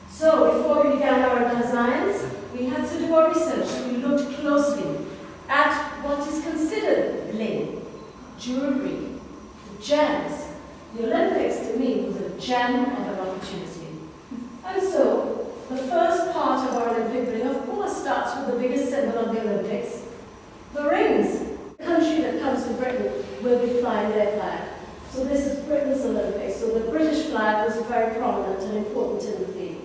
So before we began our designs, we had to do our research. We looked closely at what is considered bling, jewelry, gems. The Olympics, to me, was a gem of an opportunity. And so, the first part of our Olympic bling, of course, starts with the biggest symbol of the Olympics, the rings. The country that comes to Britain will be flying their flag. So this is Britain's Olympics. So the British flag was very prominent and important in the theme.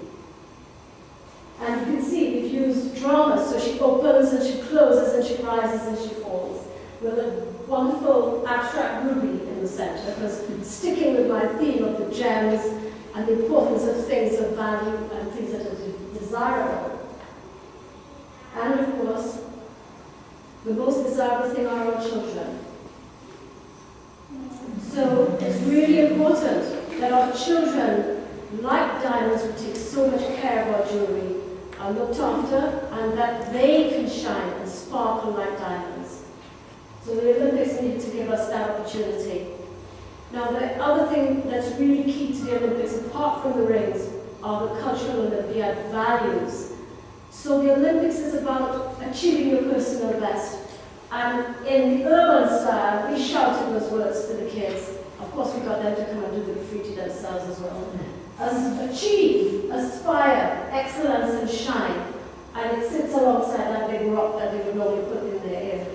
And you can see we've used drama, so she opens and she closes and she rises and she falls, with a wonderful abstract ruby in the center, because sticking with my theme of the gems and the importance of things of value and things that are desirable. And of course, the most desirable thing are our children. So it's really important that our children, like diamonds, who take so much care of our jewelry, are looked after, and that they can shine and sparkle like diamonds. So the Olympics needed to give us that opportunity. Now the other thing that's really key to the Olympics, apart from the rings, are the cultural Olympiad values. So the Olympics is about achieving your personal best. And in the urban style, we shouted those words to the kids. Of course, we got them to come and do the graffiti themselves as well. As achieve, aspire, excellence, and shine. And it sits alongside that big rock that they would normally put in their ear.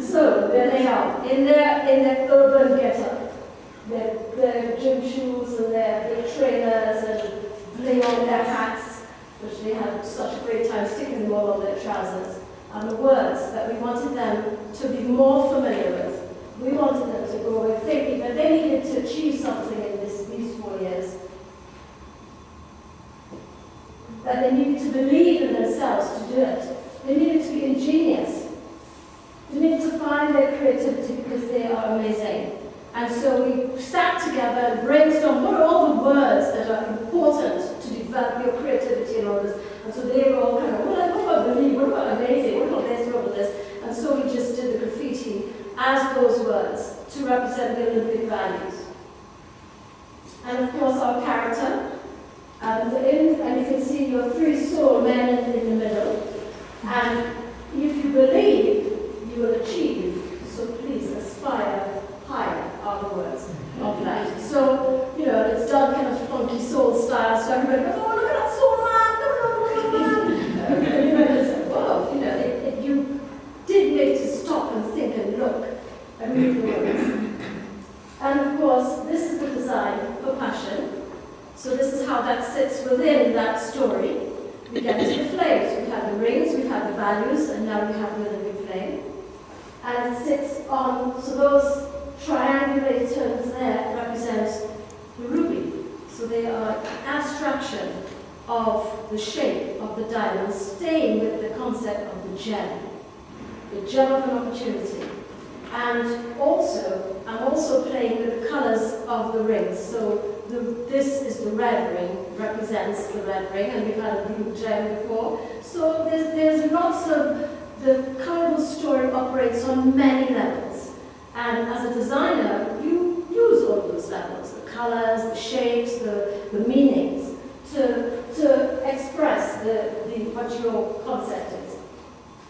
So there they are, in their urban get-up. Their gym shoes and their big trainers and bling on their hats, which they had such a great time sticking them all on their trousers. And the words that we wanted them to be more familiar with. We wanted them to go away thinking that they needed to achieve something in these 4 years. That they needed to believe in themselves to do it. They needed to be ingenious. They needed to find their creativity because they are amazing. And so we sat together and brainstormed what are all the words that are important to develop your creativity and all this. And so they were all kind of, what about believe, what about amazing, what about this, what about this? And so we just did the graffiti as those words to represent the Olympic values. And of course our character. And you can see your three soul men in the middle. And if you believe, you will achieve. So please aspire higher are the words of that. So, it's done kind of funky soul style, so everybody goes, oh, look at that soul man, whoa, you did make to stop and think and look and read the words. And of course, this is the design for passion. So this is how that sits within that story. We get to the flames. We've had the rings, we've had the values, and now we have the living flame. And it sits on, so those triangulations there represent the ruby. So they are an abstraction of the shape of the diamond, staying with the concept of the gem of an opportunity. And also, I'm also playing with the colors of the rings. So this is the red ring, represents the red ring, and we've had a blue gem before. So there's lots of, the carnival story operates on many levels. And as a designer, you use all of those levels, the colors, the shapes, the meanings, to express what your concept is.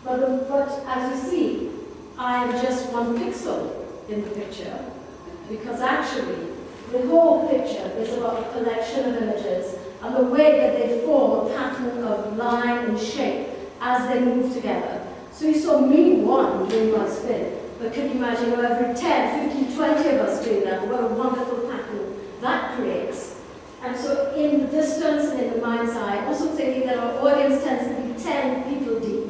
But as you see, I am just one pixel in the picture, because actually, the whole picture is about a collection of images and the way that they form a pattern of line and shape as they move together. So you saw me doing one spin, but can you imagine every 10, 15, 20 of us doing that? What a wonderful pattern that creates. And so in the distance and in the mind's eye, also thinking that our audience tends to be 10 people deep.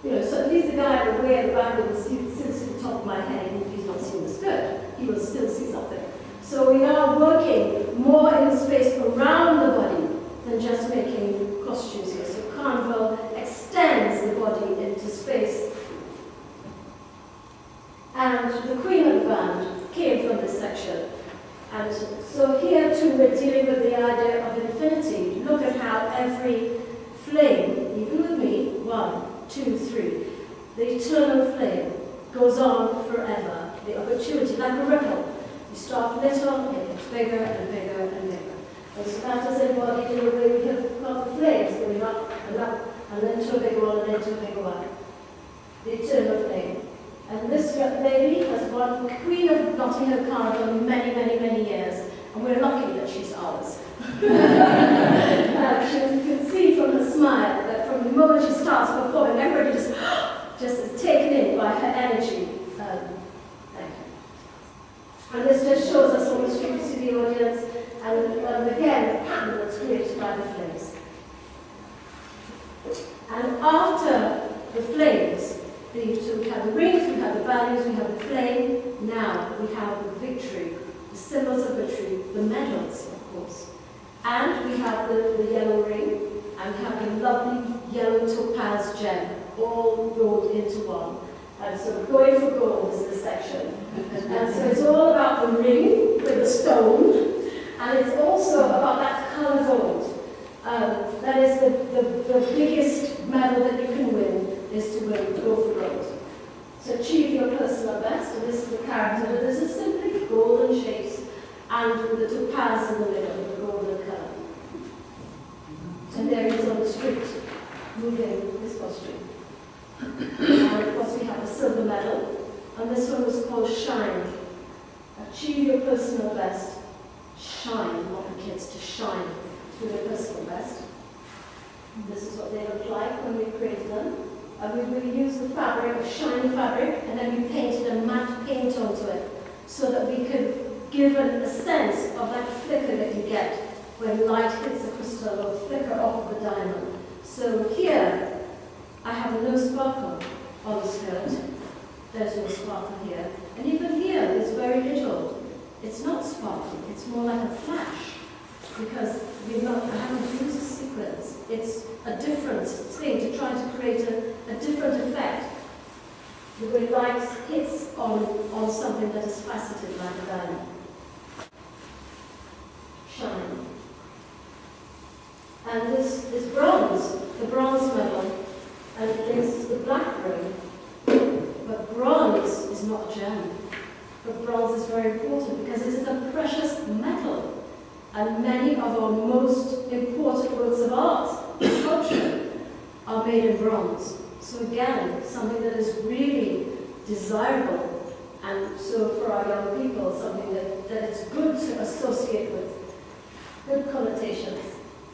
So at least the guy way at the back will still see the top of my head, even if he's not seeing the skirt, he will still see something. So we are working more in the space around the body than just making costumes here. So Carnival extends the body into space. And the queen of the band came from this section. And so here too we're dealing with the idea of infinity. Look at how every flame, even with me, 1, 2, 3, the eternal flame goes on forever. The opportunity, like a ripple. You start little, it gets bigger and bigger and bigger. And so that is embodied in the way we have got the flames going up, and then to a big one, and then to a big one. The eternal flame. And this lady has won Queen of Nottingham card for many, many, many years, and we're lucky that she's ours. You can see from her smile that from the moment she starts performing, everybody just is taken in by her energy. And this just shows us on the street to the audience, and again, the pattern that's created by the flames. And after the flames, so we have the rings, we have the values, we have the flame. Now we have the victory, the symbols of victory, the medals, of course. And we have the yellow ring, and we have the lovely yellow topaz gem, all rolled into one. And so going for gold is this section. And so it's all about the ring with the stone, and it's also about that colour gold. That is the biggest medal that you can win, is to go for gold. So achieve your personal best, and this is the character. This is simply golden shapes, and with the topaz in the middle, the golden colour. And there he is on the street, moving his costume. And of course we have the silver medal, and this one was called Shine. Achieve your personal best. Shine, not the kids, to shine through their personal best. And this is what they look like when we created them. And we use the fabric, a shiny fabric, and then we painted a matte paint onto it, so that we could give a sense of that flicker that you get when light hits a crystal or flicker off of the diamond. So here, I have no sparkle on the skirt. There's no sparkle here. And even here, there's very little. It's not sparkle, it's more like a flash, because I haven't used sequins. It's a different thing to try to create a different effect. The way light hits on something that is faceted like a diamond. Shine. And this bronze, the bronze medal, and this is the black ring. But bronze is not a gem. But bronze is very important because it is a precious metal. And many of our most important works of art, sculpture, are made in bronze. So again, something that is really desirable. And so for our young people, something that is good to associate with, good connotations.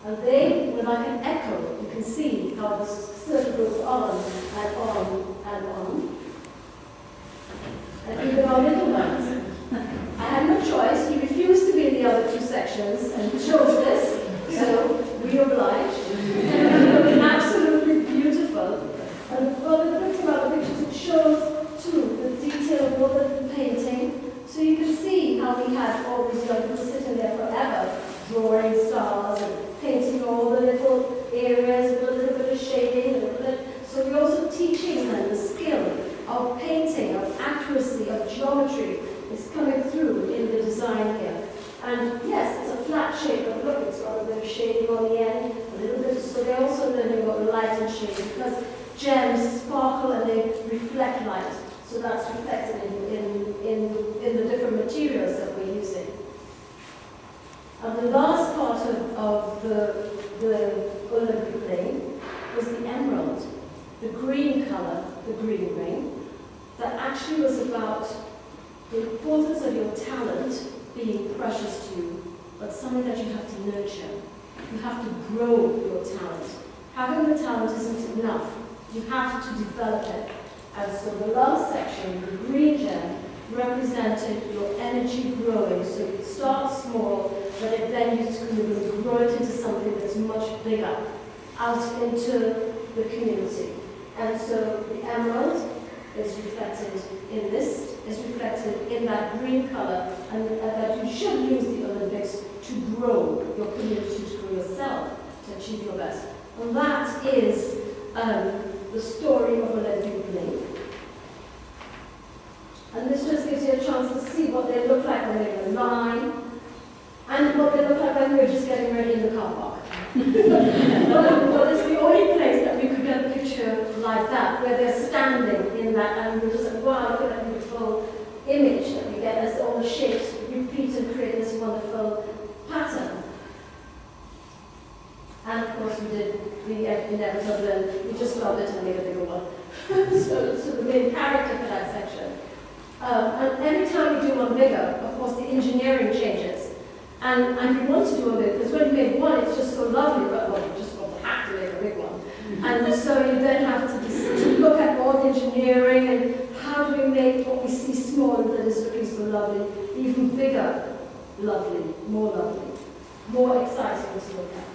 And they were like an echo. You can see how the circle goes on and on and on. And even our little ones. I had no choice. He refused to be in the other two sections and chose this, so we obliged. And they were absolutely beautiful. And well, the good thing about the pictures, it shows too the detail of all the painting. So you can see how we had all these young people sitting there forever, drawing stars and painting all the little areas with a little bit of shading. So we're also teaching them the skill of painting, of accuracy, of geometry is coming through in the design here. And yes, it's a flat shape, but look, it's got a bit of shading on the end, a little bit. So they're also learning about light and shading because gems sparkle and they reflect light. So that's reflected in the different materials that we're using. And the last part of the Olympic ring was the emerald, the green color, the green ring, that actually was about the importance of your talent being precious to you, but something that you have to nurture. You have to grow your talent. Having the talent isn't enough. You have to develop it. And so the last section, the green gem, represented your energy growing. So you start small, but then you can grow it into something that's much bigger, out into the community. And so the emerald is reflected in this, is reflected in that green color, and that you should use the Olympics to grow your community, to grow yourself, to achieve your best. And that is the story of Olympic bling. And this just gives you a chance to see what they look like when they're in line, and what they look like when we're just getting ready in the car park. Well, it's the only place that we could get a picture like that, where they're standing in that, and we're just like, wow, look at that beautiful image that we get as all the shapes repeat and create this wonderful pattern. the inevitable, and we just loved it and made a bigger one. so the main character for that section. And every time we do one bigger, of course, the engineering changes. And we want to do one bigger, because when you make one, it's just so lovely, but well, you just want to have to make a big one. And so you then have to look at all the engineering and how do we make what we see small that is looking so lovely, even bigger, lovely, more exciting to look at.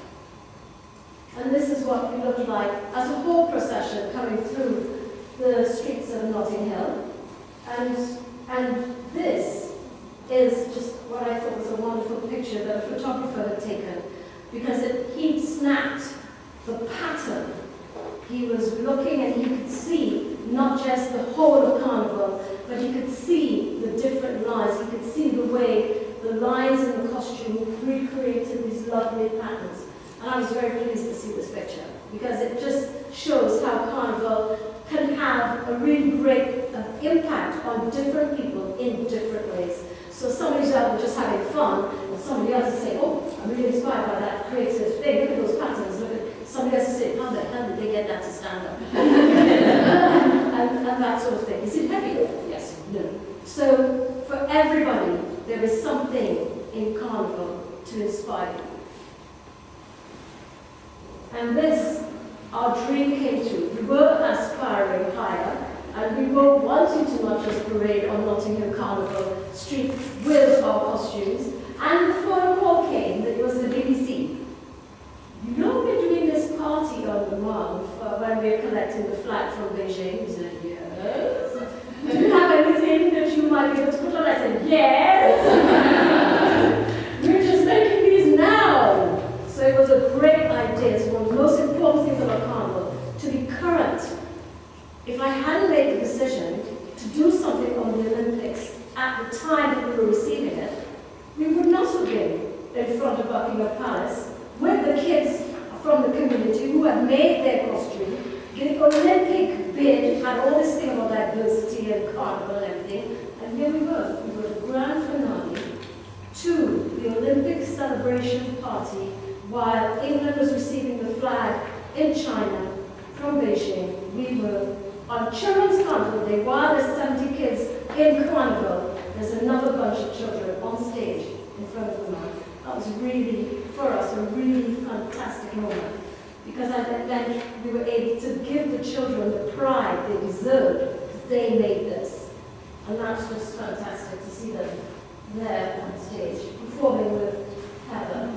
And this is what we look like as a whole procession coming through the streets of Notting Hill. And this is just what I thought was a wonderful picture that a photographer had taken, because he snapped the pattern. He was looking and he could see not just the whole of Carnival, but he could see the different lines. He could see the way the lines in the costume recreated these lovely patterns. And I was very pleased to see this picture, because it just shows how Carnival can have a really great impact on different people in different ways. So somebody's out there just having fun, and somebody else is saying, oh, I'm really inspired by that creative thing. Look at those patterns. Look at somebody else is saying, how the hell did they get that to stand up? and that sort of thing. Is it heavy? Yes. No. So for everybody, there is something in Carnival to inspire you. And this, our dream came true. We were aspiring higher, and we were wanting to not just parade on Notting Hill Carnival Street with our costumes. And the phone call came that it was the BBC. You know, we're doing this party on the Mall when we're collecting the flag from Beijing. We said, yes. Do you have anything that you might be able to put on? I said, yes. We're just making these now. So it was a great idea. It's one of the most important things about Carnival, to be current. If I hadn't made the decision to do something on the Olympics at the time that we were receiving it, we would not have been in front of Buckingham Palace with the kids from the community who had made their costume. The Olympic bid had all this thing about diversity and Carnival and everything, and here we were. We were the grand finale to the Olympic celebration party while England was receiving the flag in China from Beijing. We were on Children's Carnival Day, while there's 70 kids in Carnival, there's another bunch of children on stage in front of the mall. That was really, for us, a really fantastic moment, because then we were able to give the children the pride they deserved, because they made this. And that's just fantastic to see them there on stage, performing with Heather.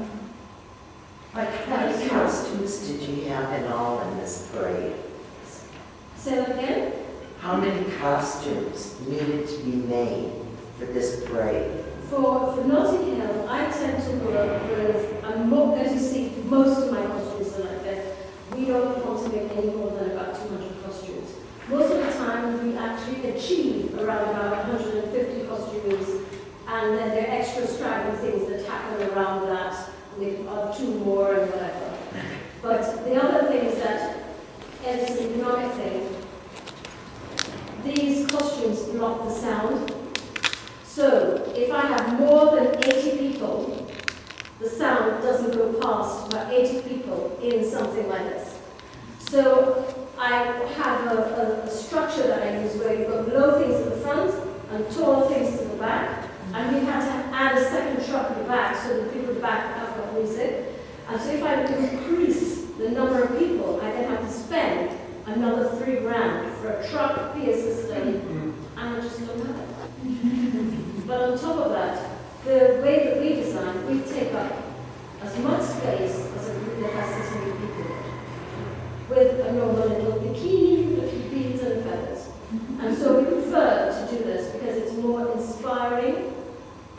How many costumes did you have in all in this parade? Say that again? How many costumes needed to be made for this parade? For Notting Hill, I tend to work with, as you see, most of my costumes are like this. We don't want to make any more than about 200 costumes. Most of the time, we actually achieve around about 150 costumes, and then there are extra straggling things that happen around that. We add 2 more and whatever. But the other thing is that, and it's an economic thing, these costumes block the sound. So if I have more than 80 people, the sound doesn't go past about 80 people in something like this. So I have a structure that I use where you've got low things at the front and tall things to the back. And we had to add a second truck at the back so that people at the back have got music. And so if I increase the number of people, I then have to spend another $3 grand for a truck, PA system, and I just don't have it. But on top of that, the way that we design, we take up as much space as a group that has 600 people with a normal little bikini with a few beads and feathers. And so we prefer to do this because it's more inspiring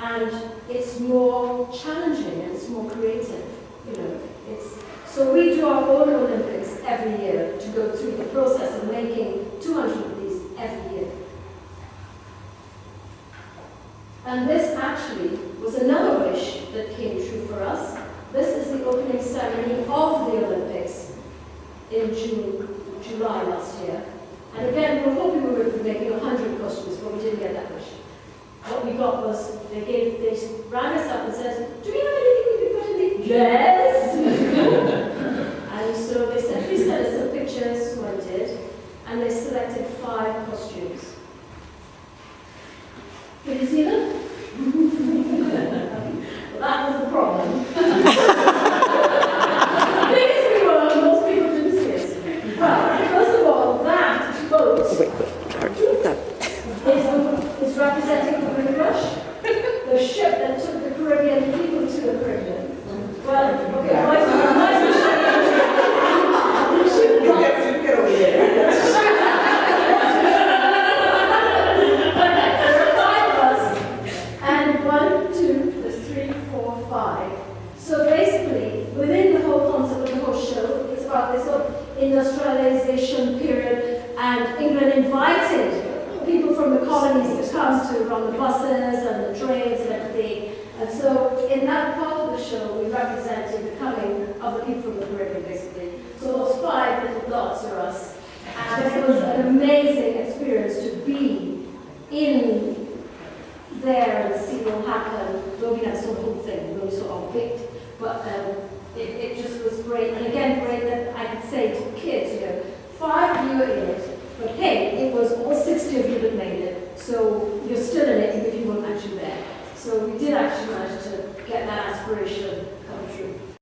and it's more challenging and it's more creative. You know, so we do our own Olympics every year to go through the process of making 200 of these every year. And this actually was another wish that came true for us. This is the opening ceremony of the Olympics in July last year. And again, we were hoping we would be making 100 costumes, but we didn't get that wish. What we got was, they rang us up and said, do we have anything we can put in the... Yes! And so they said, represented 5 costumes. Can you see them? Well, that was the problem. As big as we were, most people didn't see us. Well, first of all, that boat is representing the Great Rush, the ship that took the Caribbean people to the Caribbean. Well, okay, why is the ship Get over there. Okay, there are 5 of us, and 1, 2, there's 3, 4, 5. So basically, within the whole concept of the whole show, it's about this sort of industrialization period, and England invited people from the colonies to come to run the buses and the trains and everything. And so in that part of the show, we represented the coming of the people from the Caribbean, basically. So those 5 little dots are us. And it was an amazing experience to be in there and see what happened. Though we never saw the whole thing, we only saw a bit. But it just was great. And again, great that I could say to kids, 5 of you are in it. But hey, it was all